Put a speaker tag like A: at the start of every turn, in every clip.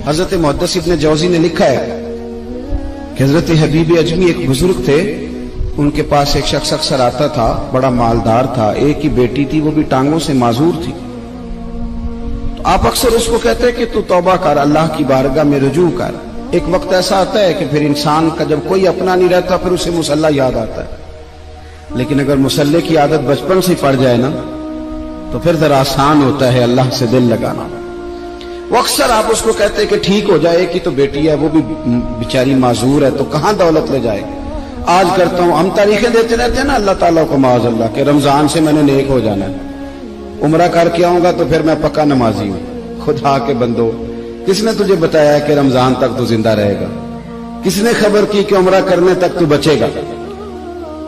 A: حضرت محدث ابن جوزی نے لکھا ہے کہ حضرت حبیب اجمی ایک بزرگ تھے، ان کے پاس ایک شخص اکثر آتا تھا، بڑا مالدار تھا، ایک ہی بیٹی تھی، وہ بھی ٹانگوں سے معذور تھی۔ تو آپ اکثر اس کو کہتے کہ تو توبہ کر، اللہ کی بارگاہ میں رجوع کر۔ ایک وقت ایسا آتا ہے کہ پھر انسان کا جب کوئی اپنا نہیں رہتا پھر اسے مصلی یاد آتا ہے، لیکن اگر مصلی کی عادت بچپن سے پڑ جائے نا تو پھر ذرا آسان ہوتا ہے اللہ سے دل لگانا۔ وہ اکثر آپ اس کو کہتے کہ ٹھیک ہو جائے کہ تو بیٹی ہے، وہ بھی بیچاری معذور ہے، تو کہاں دولت لے جائے۔ آج کرتا ہوں، ہم تاریخیں دیتے رہتے ہیں نا اللہ تعالیٰ کو معاذ اللہ کہ رمضان سے میں نے نیک ہو جانا ہے، عمرہ کر کے آؤں گا تو پھر میں پکا نمازی ہوں۔ خدا کے بندو، کس نے تجھے بتایا کہ رمضان تک تو زندہ رہے گا؟ کس نے خبر کی کہ عمرہ کرنے تک تو بچے گا؟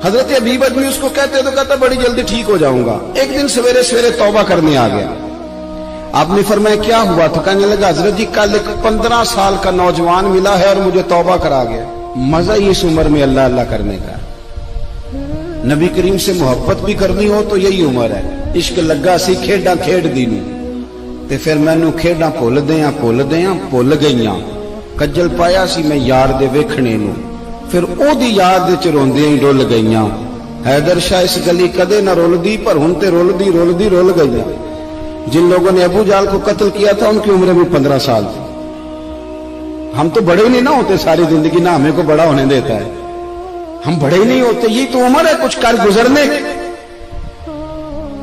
A: حضرت حبیب اجمی اس کو کہتے تو کہتا بڑی جلدی ٹھیک ہو جاؤں گا۔ ایک دن سویرے سویرے توبہ کرنے آ گیا۔ آپ نے فرمایا کیا ہوا؟ تو کہنے لگا حضرت جی کل ایک 15 سال کا نوجوان ملا ہے اور مجھے توبہ کرا گیا۔ مزہ ہی اس عمر میں اللہ اللہ کرنے کا، نبی کریم سے محبت بھی کرنی ہو تو یہی عمر ہے۔ عشق لگا سی کھیڈاں کھیڈ دی نوں تے پھر مینوں کھیڈاں بھول گئیاں، کجل پایا سی میں یار دے ویکھنے نوں، پھر او دی یاد وچ روندیاں ہی ڈل گئیاں۔ حیدر شاہ اس گلی کدے نہ رولدی پر ہن تے رولدی رول گئیاں۔ جن لوگوں نے ابو جہل کو قتل کیا تھا ان کی عمر بھی 15 سال تھی۔ ہم تو بڑے ہی نہیں نہ ہوتے ساری زندگی، نہ ہمیں کو بڑا ہونے دیتا ہے، ہم بڑے ہی نہیں ہوتے، یہ تو عمر ہے کچھ کر گزرنے کی۔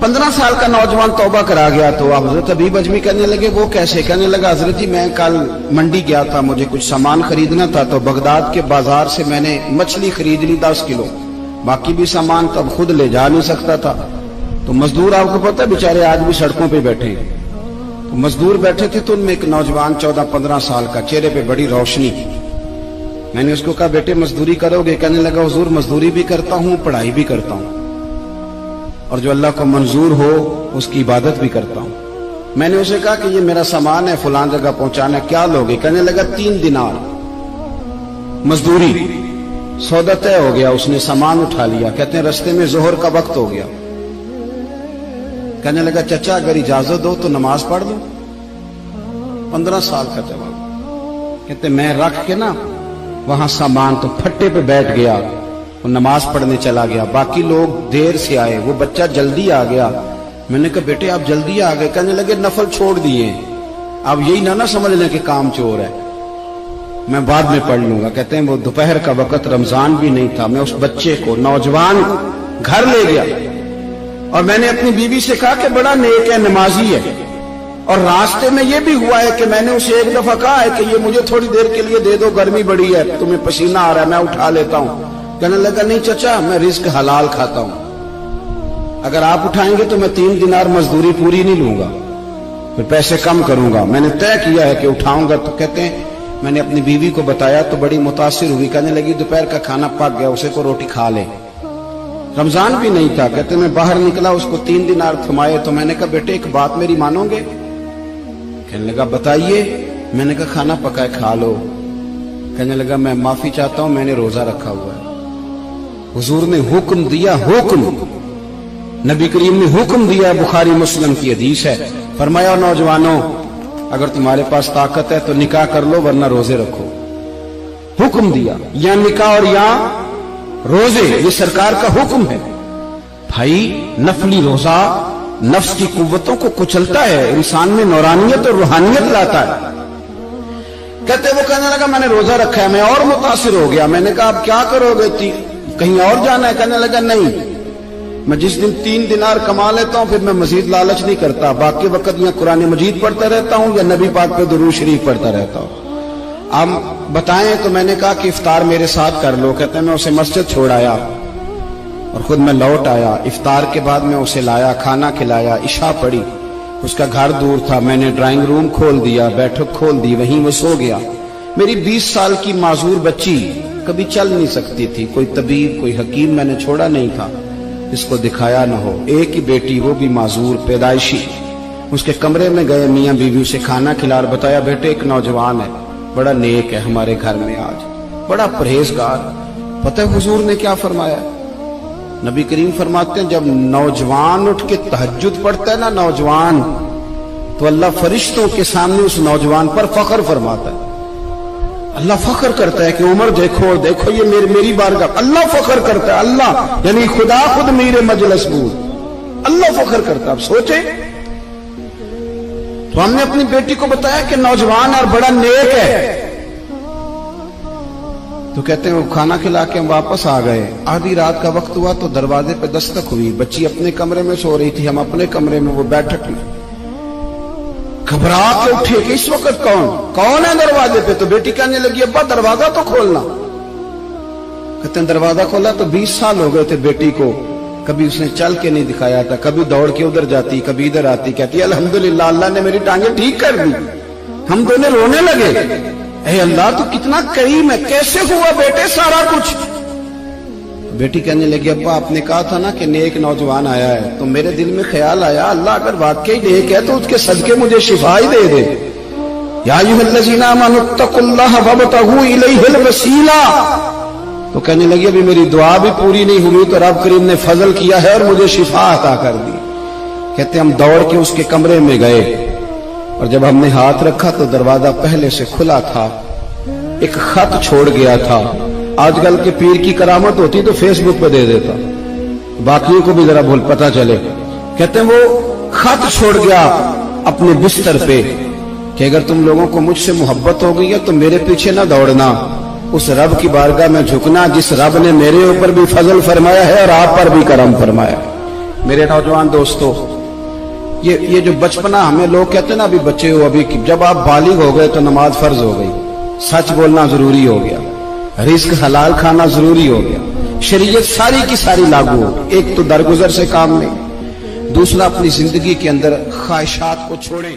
A: 15 سال کا نوجوان توبہ کرا گیا تو حضرت حبیب اجمی کہنے لگے وہ کیسے؟ کہنے لگا حضرت جی میں کل منڈی گیا تھا، مجھے کچھ سامان خریدنا تھا، تو بغداد کے بازار سے میں نے مچھلی خرید لی 10 کلو، باقی بھی سامان تو اب خود لے جا نہیں سکتا تھا۔ تو مزدور آپ کو پتہ ہے بیچارے آج بھی سڑکوں پہ بیٹھے ہیں، تو مزدور بیٹھے تھے تو ان میں ایک نوجوان 14-15 سال کا، چہرے پہ بڑی روشنی۔ میں نے اس کو کہا بیٹے مزدوری کرو گے؟ کہنے لگا حضور مزدوری بھی کرتا ہوں، پڑھائی بھی کرتا ہوں، اور جو اللہ کو منظور ہو اس کی عبادت بھی کرتا ہوں۔ میں نے اسے کہا کہ یہ میرا سامان ہے فلان جگہ پہنچانا، کیا لوگے؟ کہنے لگا 3 دینار مزدوری۔ سودا طے ہو گیا، اس نے سامان اٹھا لیا۔ کہتے ہیں رستے میں ظہر کا وقت ہو گیا، کہنے لگا چچا اگر اجازت دو تو نماز پڑھ دو۔ 15 سال کا جوان، کہتے میں رکھ کے نا وہاں سامان تو پھٹے پہ بیٹھ گیا، وہ نماز پڑھنے چلا گیا، باقی لوگ دیر سے آئے، وہ بچہ جلدی آ گیا۔ میں نے کہا بیٹے آپ جلدی آ گئے؟ کہنے لگے نفل چھوڑ دیے، اب یہی نہ سمجھ لیں کہ کام چور ہے، میں بعد میں پڑھ لوں گا۔ کہتے ہیں وہ دوپہر کا وقت، رمضان بھی نہیں تھا، میں اس بچے کو نوجوان گھر لے گیا اور میں نے اپنی بیوی سے کہا کہ بڑا نیک ہے، نمازی ہے، اور راستے میں یہ بھی ہوا ہے کہ میں نے اسے ایک دفعہ کہا ہے کہ یہ مجھے تھوڑی دیر کے لیے دے دو، گرمی بڑی ہے، تمہیں پسینہ آ رہا ہے، میں اٹھا لیتا ہوں۔ کہنے لگا نہیں چچا میں رزق حلال کھاتا ہوں، اگر آپ اٹھائیں گے تو میں 3 دینار مزدوری پوری نہیں لوں گا، پھر پیسے کم کروں گا، میں نے طے کیا ہے کہ اٹھاؤں گا۔ تو کہتے ہیں میں نے اپنی بیوی کو بتایا تو بڑی متاثر ہوئی، کہنے لگی دوپہر کا کھانا پک گیا، اسے کو روٹی کھا لے، رمضان بھی نہیں تھا۔ کہتے میں باہر نکلا، اس کو 3 دینار تھمائے، تو میں نے کہا بیٹے ایک بات میری مانو گے؟ کہنے لگا بتائیے۔ میں نے کہا کھانا پکائے کھا لو۔ کہنے لگا میں معافی چاہتا ہوں، میں نے روزہ رکھا ہوا ہے۔ حضور نے حکم دیا، حکم نبی کریم نے حکم دیا، بخاری مسلم کی حدیث ہے، فرمایا نوجوانوں اگر تمہارے پاس طاقت ہے تو نکاح کر لو ورنہ روزے رکھو۔ حکم دیا، یا نکاح اور یا روزے، یہ سرکار کا حکم ہے۔ بھائی نفلی روزہ نفس کی قوتوں کو کچلتا ہے، انسان میں نورانیت اور روحانیت لاتا ہے۔ کہتے وہ کہنے لگا میں نے روزہ رکھا ہے، میں اور متاثر ہو گیا۔ میں نے کہا اب کیا کرو گے؟ کہیں اور جانا ہے؟ کہنے لگا نہیں، میں جس دن 3 دینار کما لیتا ہوں پھر میں مزید لالچ نہیں کرتا، باقی وقت یا قرآن مجید پڑھتا رہتا ہوں یا نبی پاک پہ درود شریف پڑھتا رہتا ہوں۔ آپ بتائیں تو میں نے کہا کہ افطار میرے ساتھ کر لو۔ کہتے ہیں میں اسے مسجد چھوڑ آیا اور خود میں لوٹ آیا۔ افطار کے بعد میں اسے لایا، کھانا کھلایا، عشاء پڑھی، اس کا گھر دور تھا، میں نے ڈرائنگ روم کھول دیا، بیٹھک کھول دی، وہیں وہ سو گیا۔ میری 20 سال کی معذور بچی کبھی چل نہیں سکتی تھی، کوئی طبیب کوئی حکیم میں نے چھوڑا نہیں تھا اس کو دکھایا نہ ہو۔ ایک ہی بیٹی، وہ بھی معذور پیدائشی، اس کے کمرے میں گئے، میاں بیوی اسے کھانا کھلا اور بتایا بیٹے ایک نوجوان ہے، بڑا نیک ہے ہمارے گھر میں، آج بڑا پرہیزگار۔ پتہ ہے حضور نے کیا فرمایا؟ نبی کریم فرماتے ہیں جب نوجوان اٹھ کے تہجد پڑھتا ہے نا، نوجوان تو اللہ فرشتوں کے سامنے اس نوجوان پر فخر فرماتا ہے. اللہ فخر کرتا ہے کہ عمر دیکھو دیکھو یہ میری بارگاہ. اللہ فخر کرتا ہے, اللہ یعنی خدا خود میرے مجلس بود, اللہ فخر کرتا ہے. اب سوچے, تو ہم نے اپنی بیٹی کو بتایا کہ نوجوان اور بڑا نیک ہے, تو کہتے ہیں وہ کھانا کھلا کے ہم واپس آ گئے. آدھی رات کا وقت ہوا تو دروازے پہ دستک ہوئی. بچی اپنے کمرے میں سو رہی تھی, ہم اپنے کمرے میں, وہ بیٹھک میں. گھبرا کے اٹھے کہ اس وقت کون ہے دروازے پہ؟ تو بیٹی کہنے لگی ابا دروازہ تو کھولنا. کہتے ہیں دروازہ کھولا تو 20 سال ہو گئے تھے بیٹی کو, کبھی اس نے چل کے نہیں دکھایا تھا, کبھی دوڑ کے ادھر جاتی کبھی ادھر آتی. کہتی الحمدللہ اللہ نے میری ٹانگیں ٹھیک کر دی. ہم دونوں رونے لگے, اے اللہ تو کتنا کریم ہے, کیسے ہوا بیٹے سارا کچھ؟ بیٹی کہنے لگی ابا آپ نے کہا تھا نا کہ نیک نوجوان آیا ہے, تو میرے دل میں خیال آیا اللہ اگر واقعی نیک ہے تو اس کے صدقے مجھے شفا ہی دے دے. یا ایھا الذین آمنوا اتقوا اللہ وابتغوا الیہ الوسیلہ. تو کہنے لگی ابھی میری دعا بھی پوری نہیں ہوئی تو رب کریم نے فضل کیا ہے اور مجھے شفا عطا کر دی. کہتے ہم دوڑ کے اس کے کمرے میں گئے, اور جب ہم نے ہاتھ رکھا تو دروازہ پہلے سے کھلا تھا, ایک خط چھوڑ گیا تھا. آج کل کے پیر کی کرامت ہوتی تو فیس بک پہ دے دیتا, باقیوں کو بھی ذرا بھول پتہ چلے. کہتے ہیں وہ خط چھوڑ گیا اپنے بستر پہ کہ اگر تم لوگوں کو مجھ سے محبت ہو گئی ہے تو میرے پیچھے نہ دوڑنا, اس رب کی بارگاہ میں جھکنا جس رب نے میرے اوپر بھی فضل فرمایا ہے اور آپ پر بھی کرم فرمایا. میرے نوجوان دوستو, یہ جو بچپنا ہمیں لوگ کہتے ہیں نا ابھی بچے ہو, ابھی جب آپ بالغ ہو گئے تو نماز فرض ہو گئی, سچ بولنا ضروری ہو گیا, رزق حلال کھانا ضروری ہو گیا, شریعت ساری کی ساری لاگو ہو. ایک تو درگزر سے کام نہیں, دوسرا اپنی زندگی کے اندر خواہشات کو چھوڑیں.